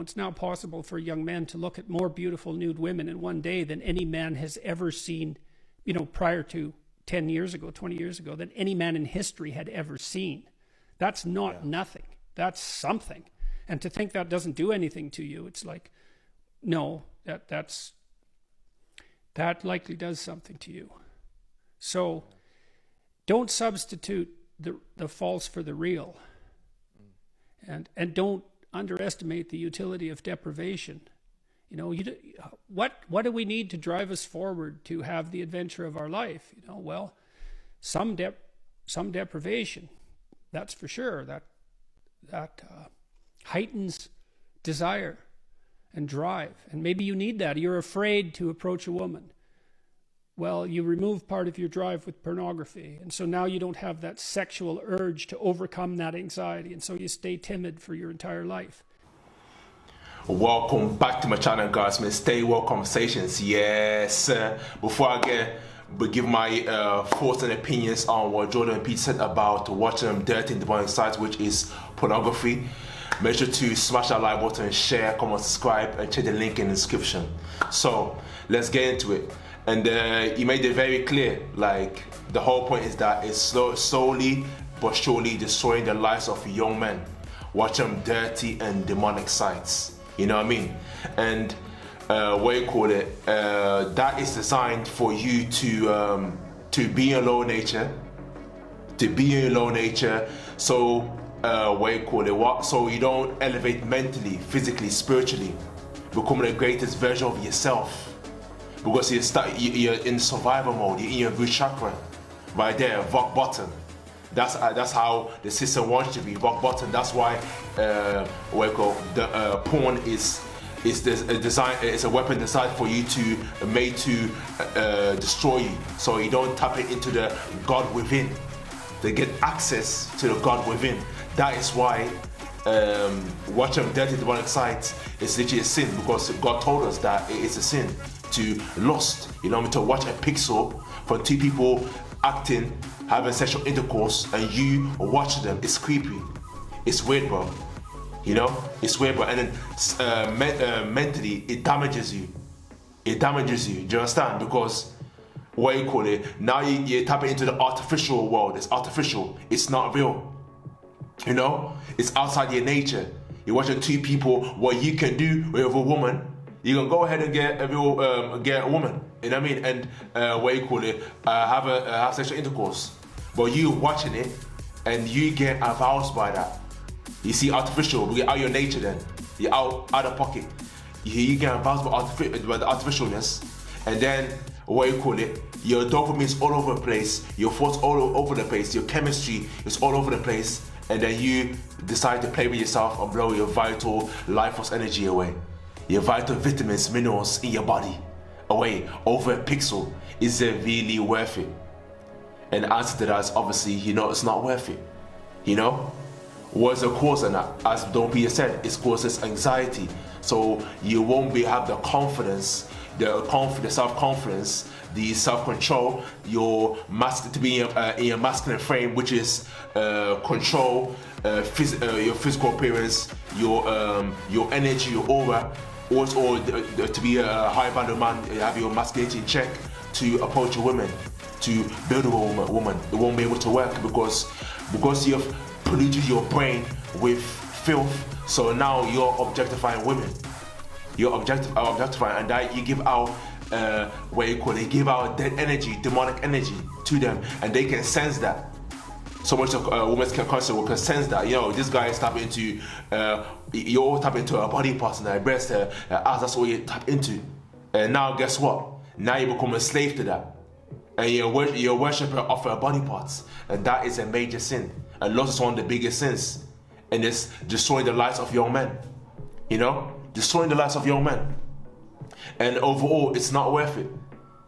It's now possible for young men to look at more beautiful nude women in one day than any man has ever seen, prior to 10 years ago, 20 years ago, than any man in history had ever seen. That's not nothing. That's something. And to think that doesn't do anything to you, it's like, no, that likely does something to you. So don't substitute the false for the real. And don't underestimate the utility of deprivation. What do we need to drive us forward to have the adventure of our life? Well, some deprivation, that's for sure. That heightens desire and drive, and maybe you need that. You're afraid to approach a woman. Well, you remove part of your drive with pornography, and so now you don't have that sexual urge to overcome that anxiety, and so you stay timid for your entire life. Welcome back to my channel, guys. Stay well conversations. Yes, before I give my thoughts and opinions on what Jordan Peterson said about watching dirty and demonic sites, which is pornography, make sure to smash that like button, share, comment, subscribe, and check the link in the description. So let's get into it. And he made it very clear, like the whole point is that it's slowly but surely destroying the lives of young men watching dirty and demonic sites. You know what I mean? And what you call it, that is designed for you to be in low nature, so what you call it, so you don't elevate mentally, physically, spiritually, becoming the greatest version of yourself. Because you're in survival mode, you're in your root chakra, right there, rock bottom. That's how the system wants you to be, rock bottom. That's why porn is a weapon designed for you to destroy you, so you don't tap it into the God within. They get access to the God within. That is why watching dirty demonic sites is literally a sin, because God told us that it is a sin to lust, to watch a pixel from two people acting, having sexual intercourse, and you watch them. It's creepy, it's weird, bro. It's weird, bro. And then mentally it damages you. Do you understand? Because what you call it, now you're tapping into the artificial world. It's artificial, it's not real. It's outside your nature. You're watching two people. What you can do with a woman, you can go ahead and get a woman, you know what I mean, and what you call it, have sexual intercourse. But you watching it, and you get aroused by that. You see, artificial, you're out of your nature then. You're out of pocket. You get aroused by the artificialness, and then what you call it, your dopamine is all over the place, your thoughts all over the place, your chemistry is all over the place, and then you decide to play with yourself and blow your vital life force energy away. Your vital vitamins, minerals in your body away over a pixel. Is it really worth it? And the answer to that is obviously, it's not worth it. What's the cause of that? As Don Peter said, it causes anxiety. So you won't have the confidence, the self-confidence, the self-control, to be in your masculine frame, which is control, your physical appearance, your energy, your aura. Or to be a high value man, have your masculinity in check to approach a woman, to build a woman. It won't be able to work because you've polluted your brain with filth. So now you're objectifying women. You're objectifying, and that you give out give out dead energy, demonic energy to them, and they can sense that. So much of women's conscious can sense that, this guy is tapping into, you all tap into a body part, and a breast, ass, that's what you tap into. And now guess what? Now you become a slave to that. And you're a worshiper of her body parts. And that is a major sin. And lust is one of the biggest sins. And it's destroying the lives of young men. Destroying the lives of young men. And overall, it's not worth it.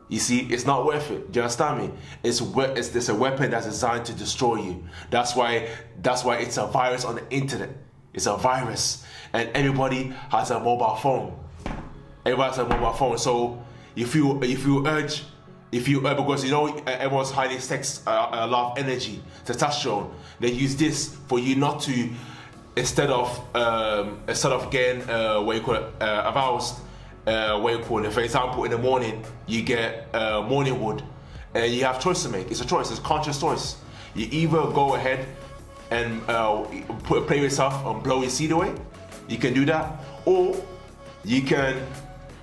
You see, it's not worth it. Do you understand me? It's a weapon that's designed to destroy you. That's why it's a virus on the internet. It's a virus, and everybody has a mobile phone. Everybody has a mobile phone. So if you urge, because everyone's highly a lot of energy, testosterone. They use this for you not to instead of getting what you call it, aroused, what you call it. For example, in the morning you get morning wood, and you have choice to make. It's a choice. It's a conscious choice. You either go ahead and play with yourself and blow your seed away. You can do that, or you can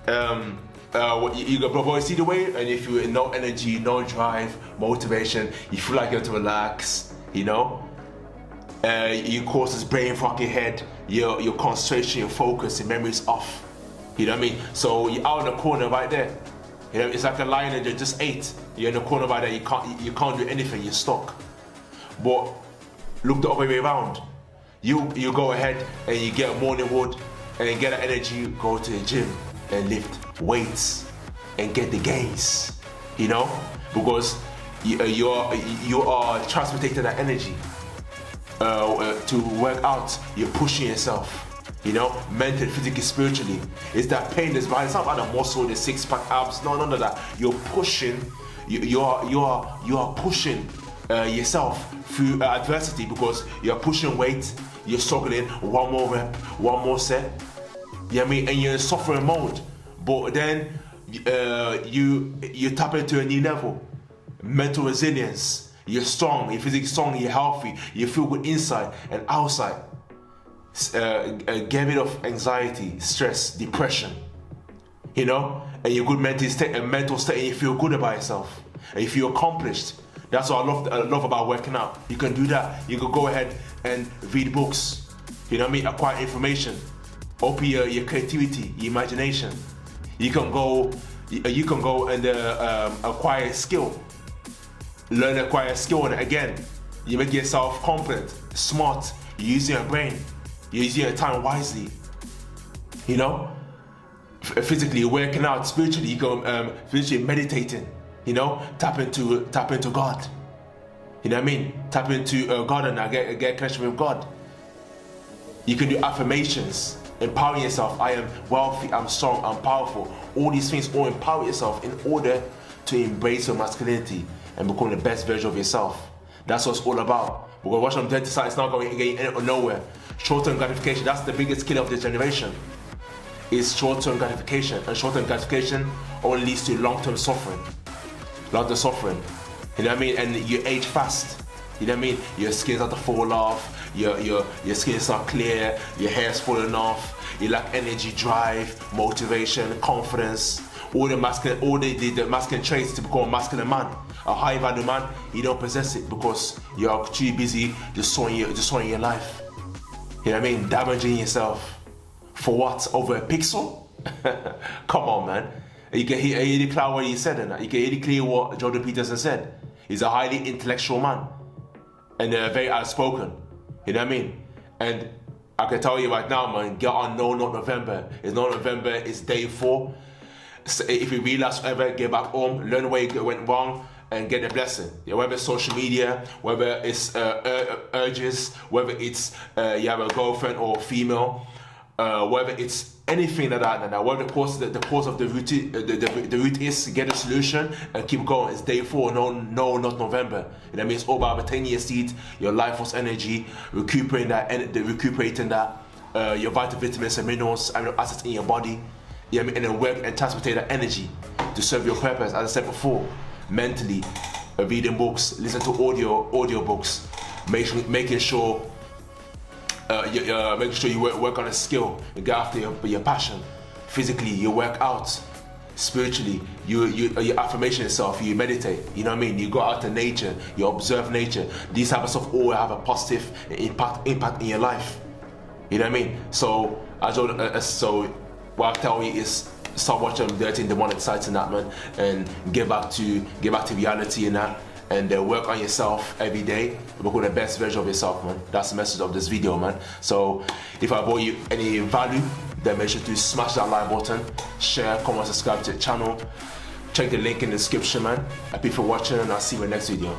you can blow your seed away. And if you have no energy, no drive, motivation, you feel like you have to relax. You know, you cause this brain fuck your head. Your concentration, your focus, your memory is off. You know what I mean? So you're out in the corner right there. You know, it's like a lion that just ate. You're in the corner right there. You can't do anything. You're stuck. But look the other way around. You go ahead and you get morning wood and you get that energy. Go to the gym and lift weights and get the gains. You know, because you are transmitting that energy to work out. You're pushing yourself. You know, mentally, physically, spiritually. It's that pain that's behind. It's not about the muscle, the six-pack abs. No, none of that. You're pushing. You are pushing yourself through adversity, because you're pushing weight. You're struggling. One more rep, one more set. You know what I mean? And you're in suffering mode. But then you tap into a new level. Mental resilience. You're strong. You're physically strong. You're healthy. You feel good inside and outside. Get rid of anxiety, stress, depression, you know, and your good mental state, and you feel good about yourself, and you feel accomplished. That's what I love about working out. You can do that. You can go ahead and read books, you know what I mean, acquire information, open your creativity, your imagination. You can go and acquire a skill, acquire a skill, and again, you make yourself confident, smart. You're using your brain. You're using your time wisely. You know, physically you're working out, spiritually you go physically meditating. You know, tap into God. You know what I mean? Tap into God and get connection with God. You can do affirmations, empowering yourself. I am wealthy, I'm strong, I'm powerful. All these things all empower yourself in order to embrace your masculinity and become the best version of yourself. That's what it's all about. Because watch on the dirty side, it's not going nowhere. Short-term gratification, that's the biggest killer of this generation. Is short-term gratification. And short-term gratification only leads to long-term suffering. Long-term suffering. You know what I mean? And you age fast. You know what I mean? Your skin starts to fall off, your skin starts clear, your hair's falling off, you lack energy, drive, motivation, confidence, all the masculine traits to become a masculine man. A high value man, you don't possess it because you're too busy destroying your life. You know what I mean? Damaging yourself. For what? Over a pixel? Come on, man. You can hear the clear what he said, and you can hear clear what Jordan Peterson said. He's a highly intellectual man and very outspoken. You know what I mean? And I can tell you right now, man, get on No Not November. It's not November, it's day 4. So if you realize whatever, get back home, learn where you went wrong, and get a blessing. Yeah, whether it's social media, whether it's urges, whether it's you have a girlfriend or female, whether it's anything like that, whether the cause of the root is to get a solution and keep going. It's day 4, no, not November. You know what I mean? It's all about retaining your seed, your life force energy, recuperating that, your vitamins and minerals, amino acids in your body. You know what I mean? And then work and transport that energy to serve your purpose, as I said before. Mentally, reading books, listen to audio books, making sure you work on a skill, you get after your passion. Physically, you work out. Spiritually, you affirmation yourself, you meditate. You know what I mean? You go out to nature, you observe nature. These type of stuff all have a positive impact in your life. You know what I mean? So what I tell you is, start watching dirty and demonic sites and that, man, and get back to reality and that, and work on yourself every day, become the best version of yourself, man. That's the message of this video, man. So if I brought you any value, then make sure to smash that like button, share, comment, subscribe to the channel. Check the link in the description, man. Happy for watching, and I'll see you in the next video.